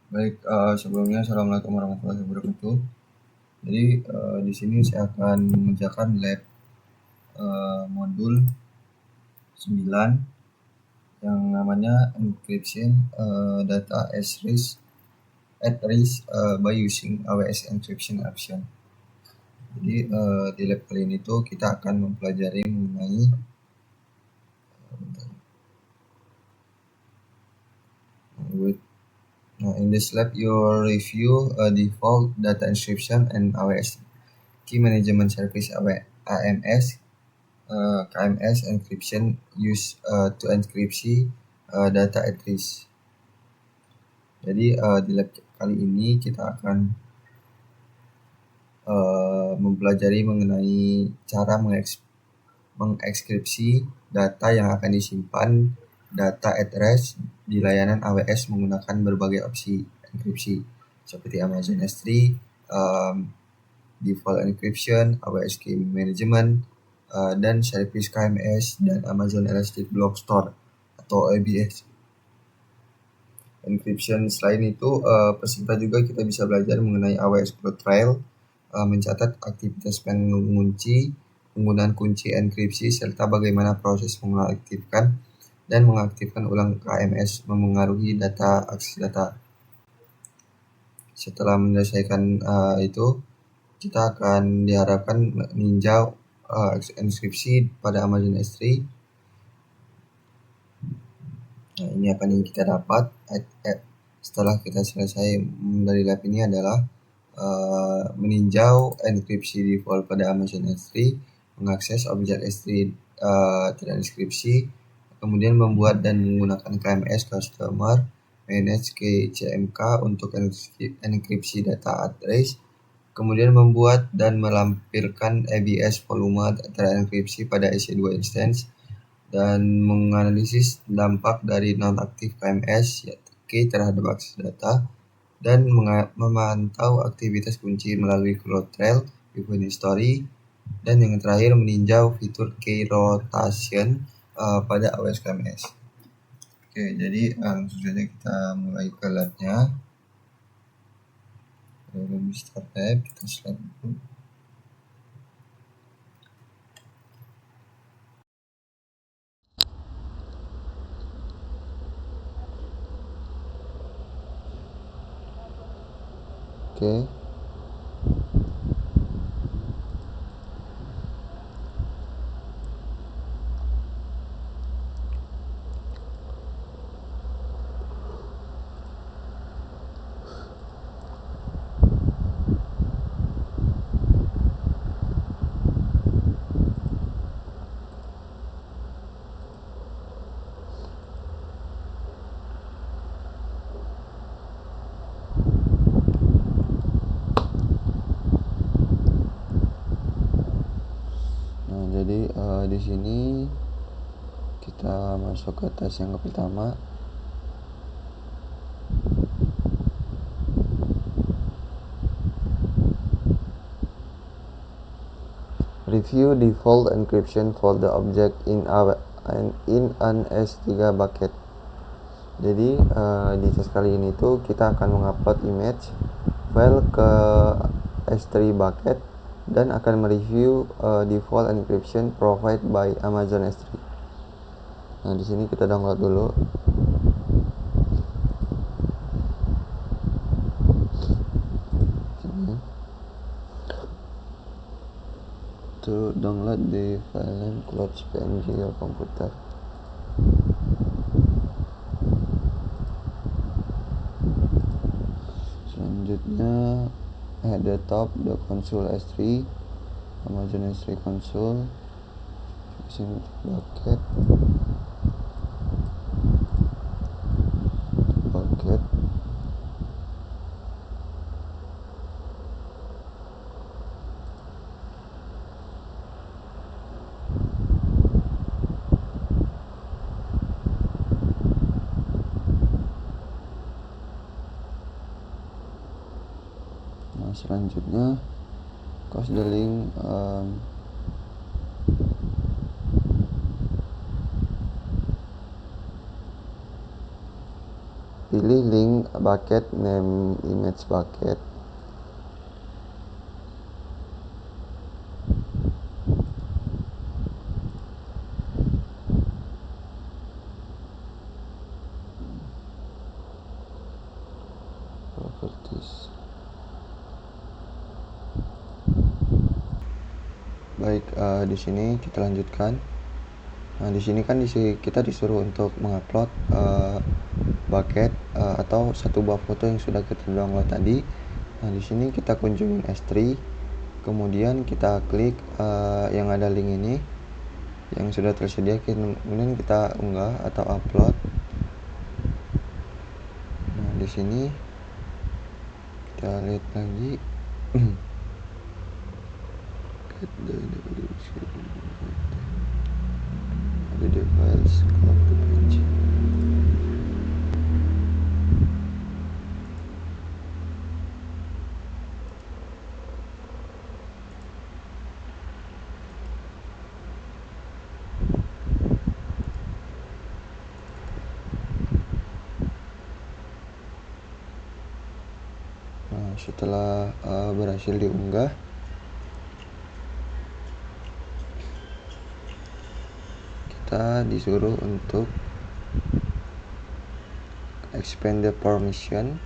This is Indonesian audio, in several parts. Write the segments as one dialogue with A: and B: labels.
A: Baik, sebelumnya assalamualaikum warahmatullahi wabarakatuh. Jadi di sini saya akan mengerjakan lab modul 9 yang namanya encryption data at risk by using AWS encryption option. Jadi di lab kali ini tuh kita akan mempelajari mengenai in this lab you'll review default data encryption and AWS key management service AMS KMS encryption used to encryption data at risk. Jadi di lab kali ini kita akan mempelajari mengenai cara mengekskripsi data yang akan disimpan data at rest di layanan AWS menggunakan berbagai opsi enkripsi seperti Amazon S3, default encryption, AWS Key Management, dan service KMS dan Amazon Elastic Block Store atau ABS. Encryption selain itu, peserta juga kita bisa belajar mengenai AWS CloudTrail, mencatat aktivitas pengunci, penggunaan kunci enkripsi, serta bagaimana proses mengaktifkan dan mengaktifkan ulang KMS memengaruhi akses data. Setelah menyelesaikan itu, kita akan diharapkan meninjau enkripsi pada Amazon S3. Nah, ini apa yang kita dapat setelah kita selesai dari lab ini adalah meninjau enkripsi default pada Amazon S3, mengakses objek S3 terenkripsi, kemudian membuat dan menggunakan KMS Customer Manage KCMK untuk enkripsi data address, kemudian membuat dan melampirkan ABS volume terenkripsi pada EC2 instance, dan menganalisis dampak dari nonaktif KMS key terhadap akses data, dan memantau aktivitas kunci melalui CloudTrail, Event History, dan yang terakhir meninjau fitur key rotation pada AWS KMS. Oke, jadi langsung saja kita mulai ke labnya. Sebelum start lab, kita slide dulu. Oke. Nah, jadi di sini kita masuk ke tes yang pertama. Review default encryption for the object in an S3 bucket. Jadi di tes kali ini tuh kita akan mengupload image file ke S3 bucket dan akan mereview default encryption provided by Amazon S3. Nah, di sini kita download dulu. To download the file name cloud.png your computer. Selanjutnya at the top the console S3, Amazon S3 console, using bucket. Nah, selanjutnya copy the link pilih link bucket, name image bucket. Properties. Baik, di sini kita lanjutkan. Nah, di sini kan kita disuruh untuk mengupload bucket atau satu buah foto yang sudah kita download tadi. Nah, di sini kita kunjungin S3, kemudian kita klik yang ada link ini yang sudah tersedia, kemudian kita unggah atau upload. Nah, di sini kita lihat lagi. Ada the files of the page. Nah, setelah berhasil diunggah, kita disuruh untuk expand the permission.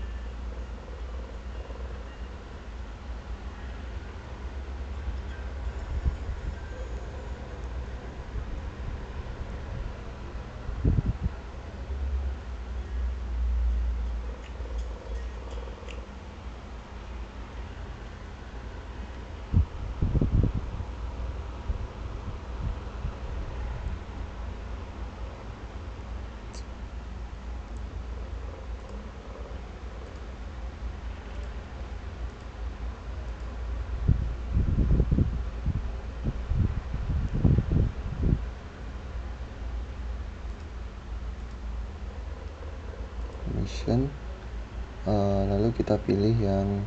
A: Lalu kita pilih yang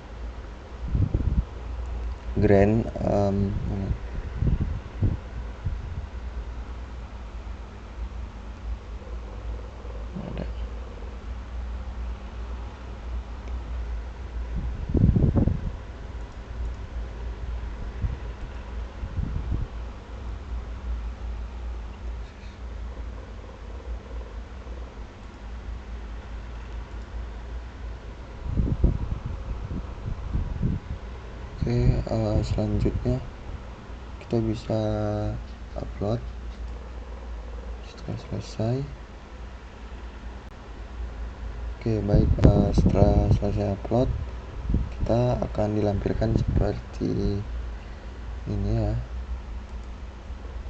A: grand. Selanjutnya kita bisa upload. Setelah selesai, baik, setelah selesai upload, kita akan dilampirkan seperti ini ya.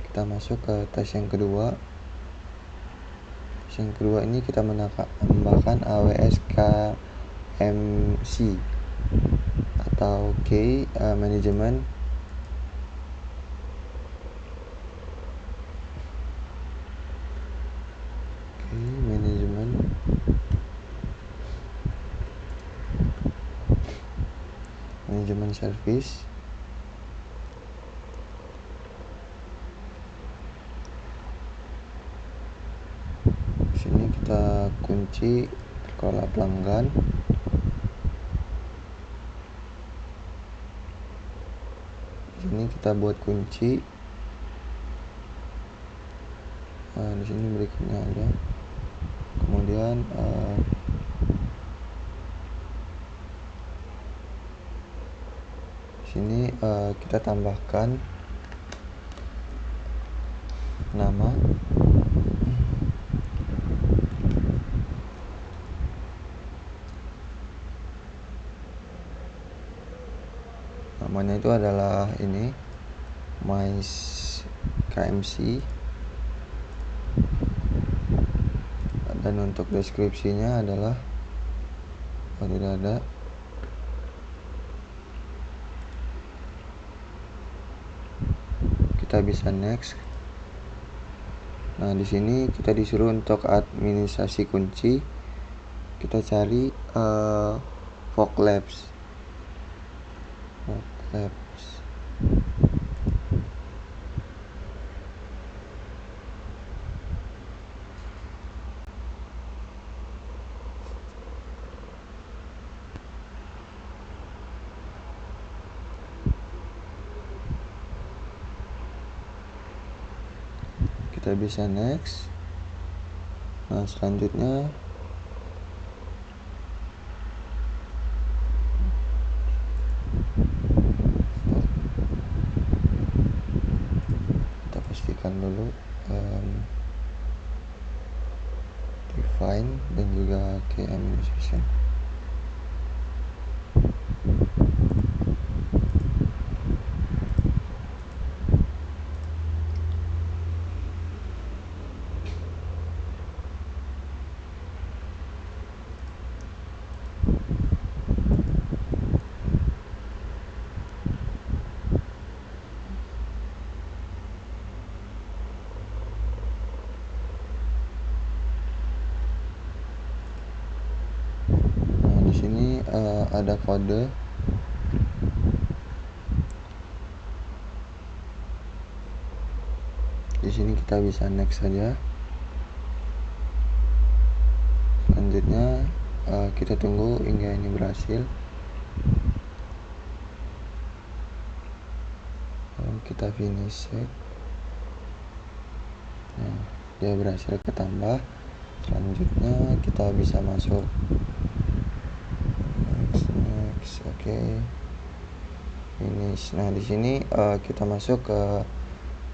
A: Kita masuk ke tes yang kedua. Tes yang kedua ini kita menambahkan AWS KMC atau key management. Manajemen service. Di sini kita kunci kelola pelanggan. Di sini kita buat kunci. Di sini berikutnya ada. Kemudian di sini kita tambahkan nama. Namanya itu adalah ini My KMC. Dan untuk deskripsinya adalah tidak ada. Kita bisa next. Nah, di sini kita disuruh untuk administrasi kunci. Kita cari Fog Labs. kita bisa next. Nah, selanjutnya kita pastikan dulu define dan juga key administration. Di sini ada kode. Di sini kita bisa next saja. Selanjutnya kita tunggu hingga ini berhasil. Kita finish set. Nah, dia berhasil ketambah. Selanjutnya kita bisa masuk next, oke. Finish. Nah, di sini kita masuk ke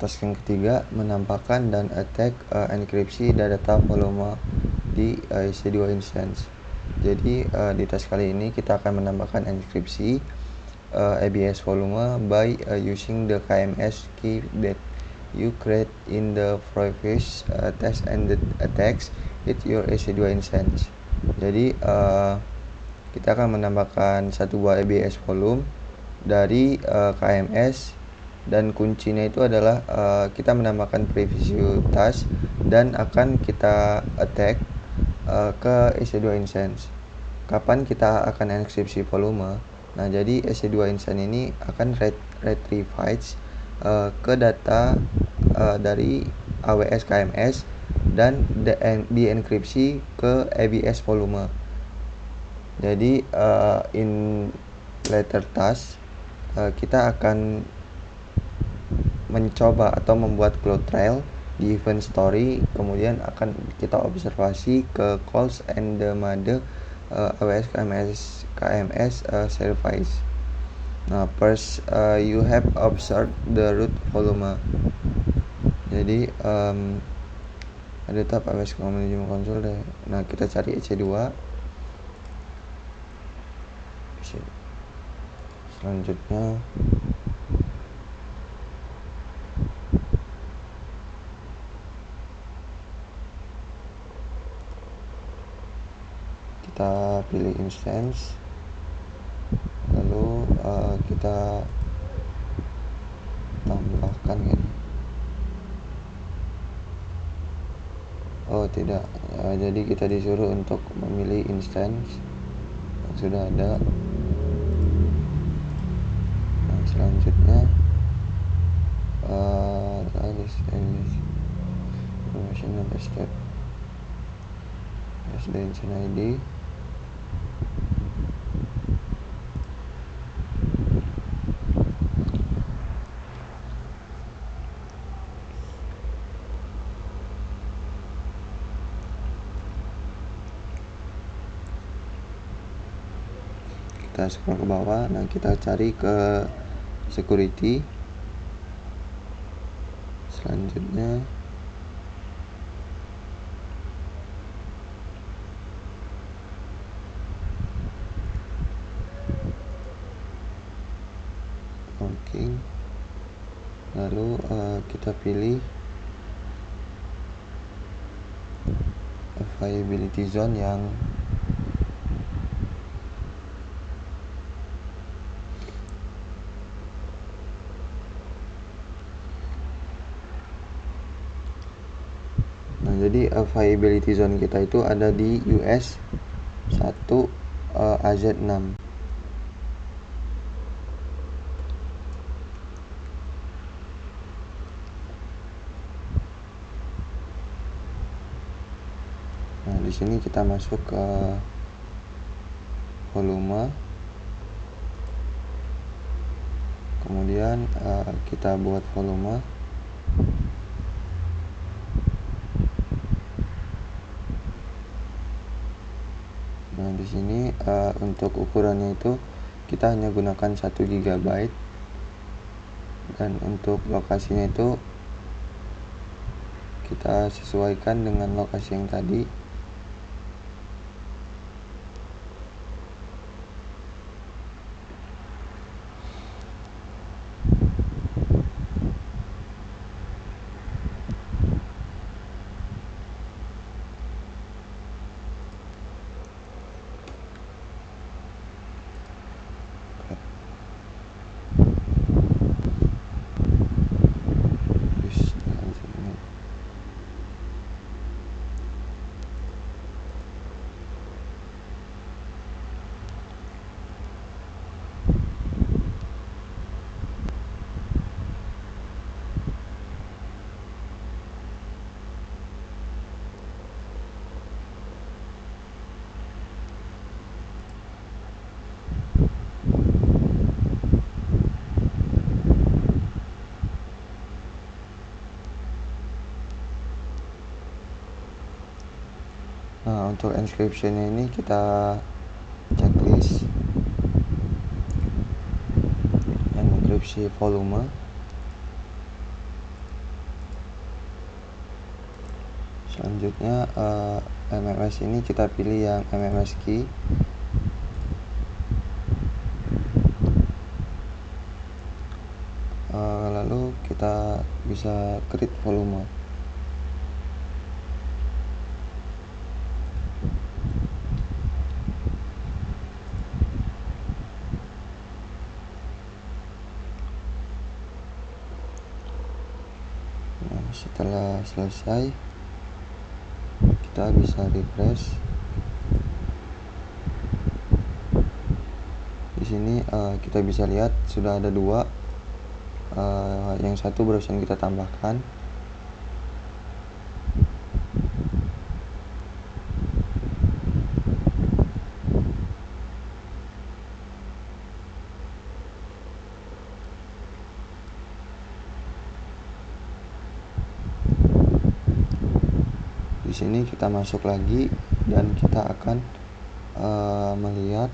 A: task yang ketiga, menampakkan dan attack enkripsi data volume di EC2 instance. Jadi di task kali ini kita akan menambahkan enkripsi ABS volume by using the KMS key that you create in the previous test and the attacks with your EC2 instance. Jadi kita akan menambahkan satu buah ABS volume dari KMS, dan kuncinya itu adalah kita menambahkan previous task dan akan kita attack ke EC2 instance. Kapan kita akan enkripsi volume? Nah, jadi EC2 instance ini akan retrieve ke data dari AWS KMS dan dienkripsi ke ABS volume. Jadi in later task kita akan mencoba atau membuat CloudTrail di event story, kemudian akan kita observasi ke calls and the mode AWS KMS service. Nah, first you have observed the root volume. Jadi ada tab AWS Management Console deh. Nah, kita cari EC2. Selanjutnya kita pilih instance, lalu kita tambahkan ini. Oh tidak, jadi kita disuruh untuk memilih instance yang sudah ada. Nah, selanjutnya information number step destination ID. Kita scroll ke bawah. Nah, kita cari ke security. Selanjutnya logging, lalu kita pilih availability zone yang jadi availability zone kita itu ada di US 1 AZ6. Nah, di sini kita masuk ke volume. Kemudian kita buat volume. di sini untuk ukurannya itu kita hanya gunakan 1 GB, dan untuk lokasinya itu kita sesuaikan dengan lokasi yang tadi. Nah, untuk encryption-nya ini kita checklist enkripsi volume. Selanjutnya MMS ini kita pilih yang MMS key. Lalu kita bisa create volume. Nah, setelah selesai kita bisa refresh. Di sini kita bisa lihat sudah ada 2. Yang satu barusan kita tambahkan. Di sini kita masuk lagi dan kita akan melihat,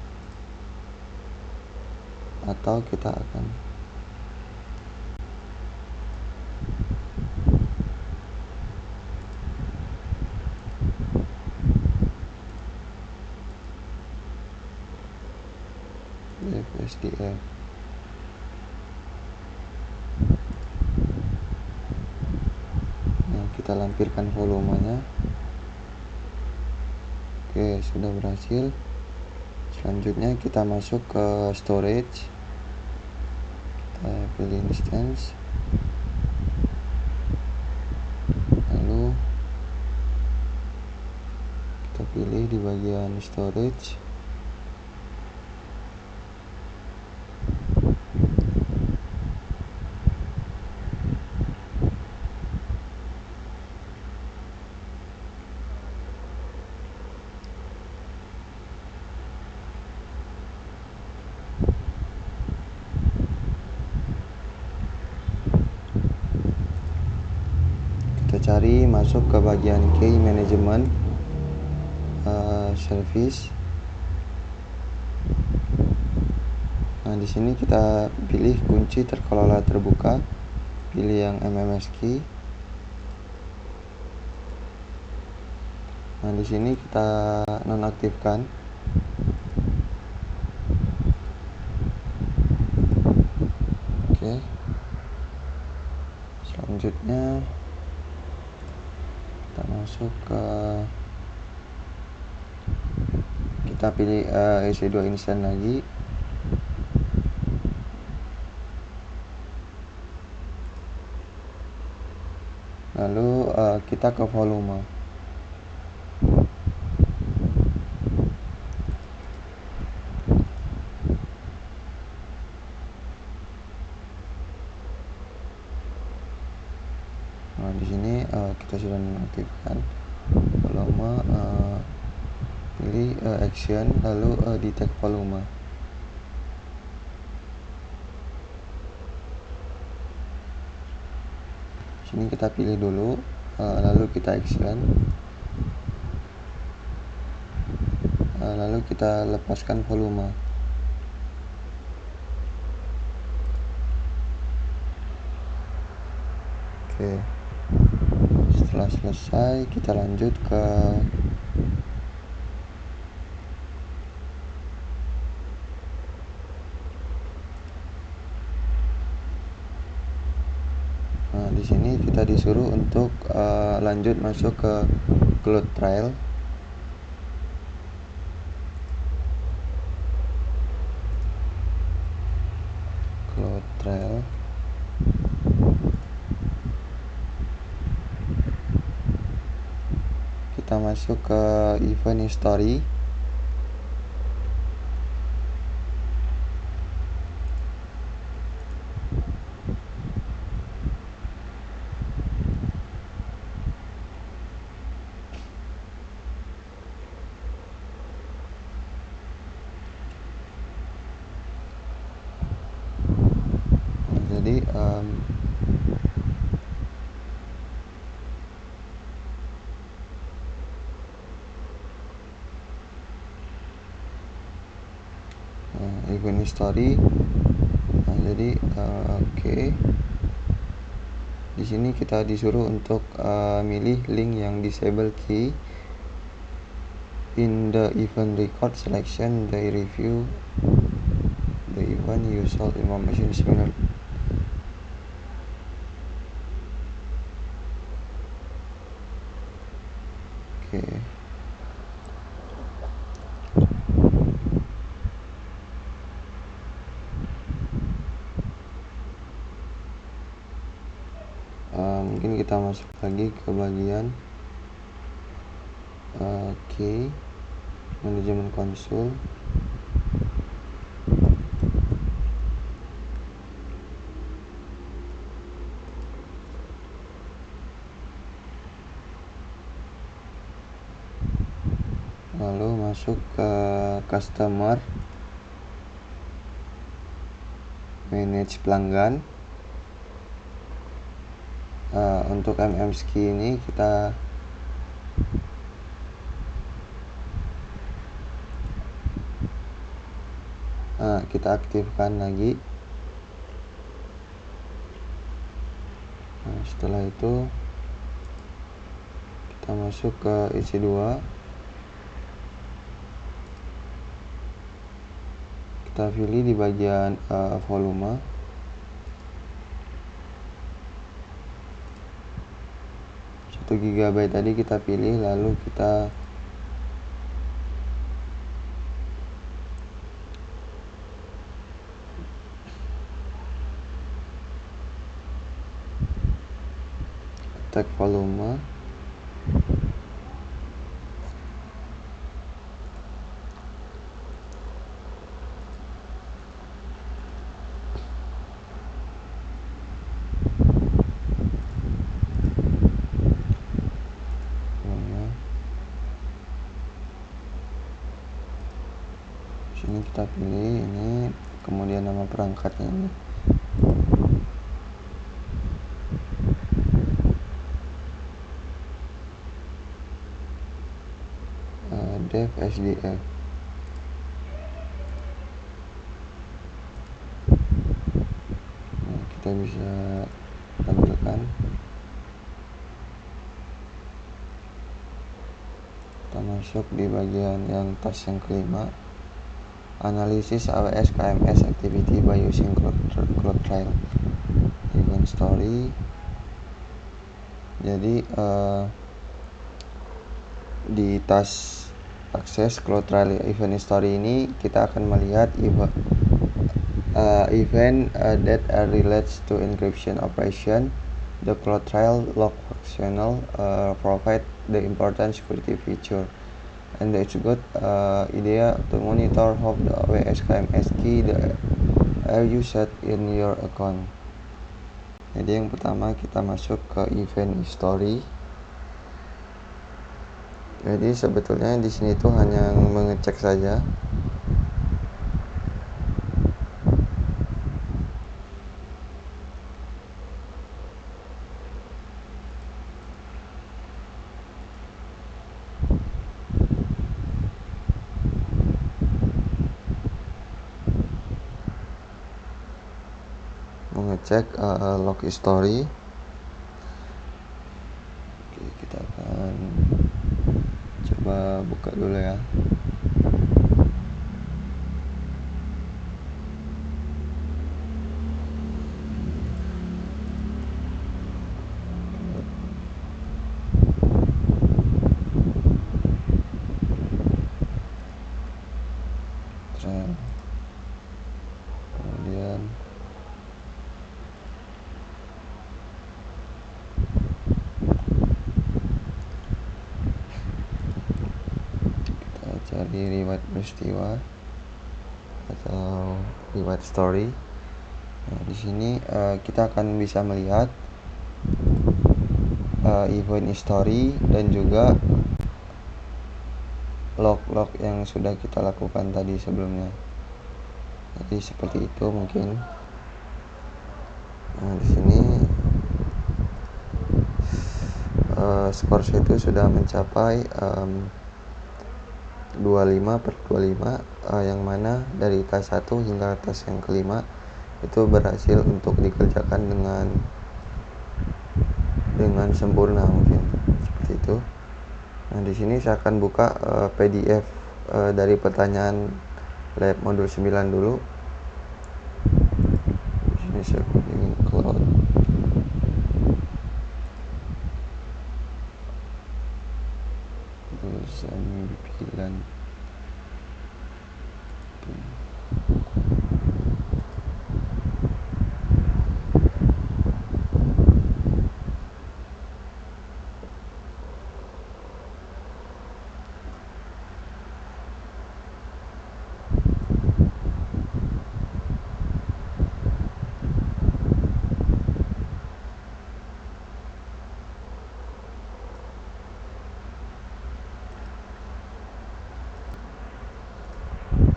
A: atau kita akan SDF. Nah, kita lampirkan volumenya. Oke, sudah berhasil. Selanjutnya kita masuk ke storage. Kita pilih instance. Lalu kita pilih di bagian storage. Kita cari masuk ke bagian key management service. Nah, di sini kita pilih kunci terkelola terbuka, pilih yang MMS key. Nah, di sini kita nonaktifkan. Oke. Selanjutnya kita masuk ke, kita pilih EC2 instant lagi. Lalu kita ke volume. Nah, di sini kita sudah nonaktifkan volume. Pilih action, lalu detect volume. Sini kita pilih dulu, lalu kita action. lalu kita lepaskan volume. Oke, setelah selesai kita lanjut ke di sini kita disuruh untuk lanjut masuk ke Cloud Trail. Kita masuk ke event history. Jadi event history. Jadi oke. Di sini kita disuruh untuk milih link yang disable key. In the event record selection, they review the event useful information similar. Oke. Mungkin kita masuk lagi ke bagian manajemen konsul. Lalu masuk ke customer, manage pelanggan. Untuk MMSkey ini kita aktifkan lagi. Setelah itu kita masuk ke EC2. Kita pilih di bagian volume. GB tadi kita pilih, lalu kita tag volume. Sini kita pilih ini, kemudian nama perangkatnya ini. Dev SDF. Kita bisa tampilkan. Kita masuk di bagian yang task yang kelima, analisis AWS KMS activity by using Cloud Trail. Event story. Jadi di task akses Cloud Trail event history ini kita akan melihat event that relates to encryption operation. The Cloud Trail log functional provide the important security feature, and it's a good idea to monitor how the AWS KMS key are used in your account. Jadi yang pertama kita masuk ke event history. Jadi sebetulnya di sini tuh hanya mengecek saja. cek log history. Oke, kita akan coba buka dulu ya. Kemudian kita cari riwayat peristiwa atau riwayat story. Nah, di sini kita akan bisa melihat event history dan juga log-log yang sudah kita lakukan tadi sebelumnya. Jadi seperti itu mungkin. Nah, di sini skor itu sudah mencapai 25/25, yang mana dari tas 1 hingga tas yang kelima itu berhasil untuk dikerjakan dengan sempurna, mungkin seperti itu. Nah, di sini saya akan buka PDF dari pertanyaan lab modul 9 dulu. Di sini saya kunjungi cloud. Sembilan.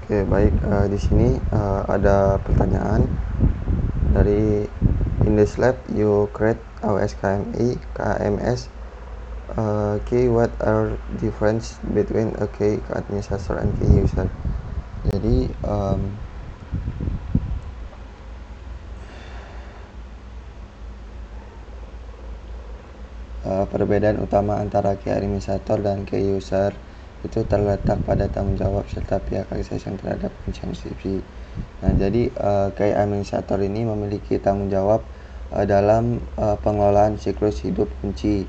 A: Oke, baik. Di sini ada pertanyaan dari in this lab you create AWS KMS. Key, what are difference between a key administrator and key user? Jadi perbedaan utama antara key administrator dan key user itu terletak pada tanggung jawab serta pihak akses yang terhadap kunci NSXP. Nah, jadi key administrator ini memiliki tanggung jawab dalam pengelolaan siklus hidup kunci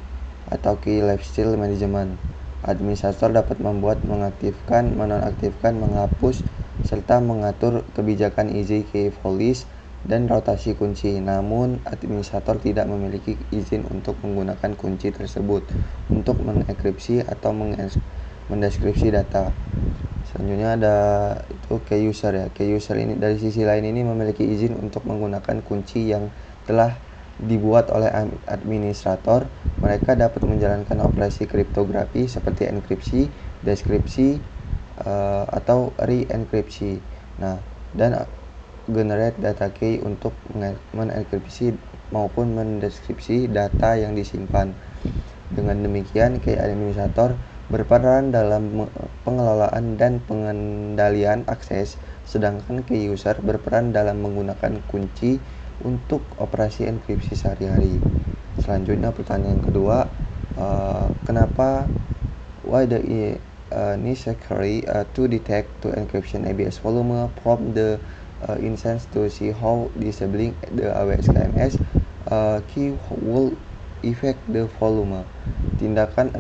A: atau key lifecycle management. Administrator dapat membuat, mengaktifkan, menonaktifkan, menghapus, serta mengatur kebijakan easy key policy dan rotasi kunci. Namun, administrator tidak memiliki izin untuk menggunakan kunci tersebut untuk mengenkripsi atau mendeskripsi data. Selanjutnya ada itu key user ya. Key user ini dari sisi lain ini memiliki izin untuk menggunakan kunci yang telah dibuat oleh administrator. Mereka dapat menjalankan operasi kriptografi seperti enkripsi, deskripsi, atau re-enkripsi. Nah, dan generate data key untuk menenkripsi maupun mendeskripsi data yang disimpan. Dengan demikian, key administrator berperan dalam pengelolaan dan pengendalian akses, sedangkan key user berperan dalam menggunakan kunci untuk operasi enkripsi sehari-hari. Selanjutnya pertanyaan kedua, kenapa why the necessary to detect to encryption ABS volume from the instance to see how disabling the AWS KMS key will affect the volume. Tindakan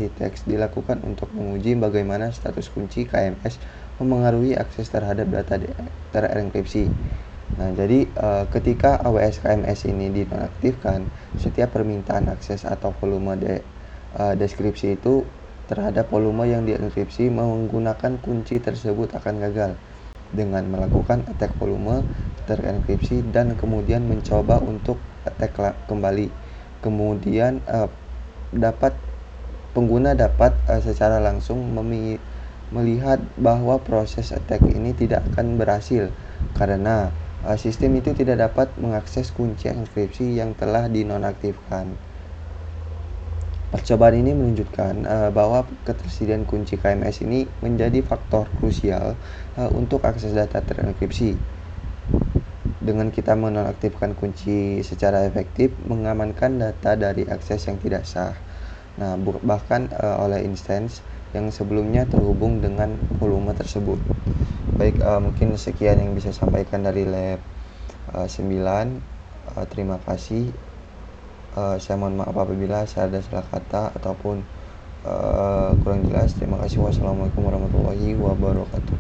A: detect dilakukan untuk menguji bagaimana status kunci KMS memengaruhi akses terhadap data terenkripsi. Nah, jadi ketika AWS KMS ini dinonaktifkan, setiap permintaan akses atau volume deskripsi itu terhadap volume yang dienkripsi menggunakan kunci tersebut akan gagal. Dengan melakukan attack volume terenkripsi dan kemudian mencoba untuk attack kembali. Kemudian pengguna dapat secara langsung melihat bahwa proses attack ini tidak akan berhasil karena sistem itu tidak dapat mengakses kunci enkripsi yang telah dinonaktifkan. Percobaan ini menunjukkan bahwa ketersediaan kunci KMS ini menjadi faktor krusial untuk akses data terenkripsi. Dengan kita menonaktifkan kunci secara efektif, mengamankan data dari akses yang tidak sah. Nah, bahkan oleh instance yang sebelumnya terhubung dengan volume tersebut. Baik, mungkin sekian yang bisa sampaikan dari lab 9. Terima kasih. Saya mohon maaf apabila saya ada salah kata ataupun kurang jelas. Terima kasih. Wassalamualaikum warahmatullahi wabarakatuh.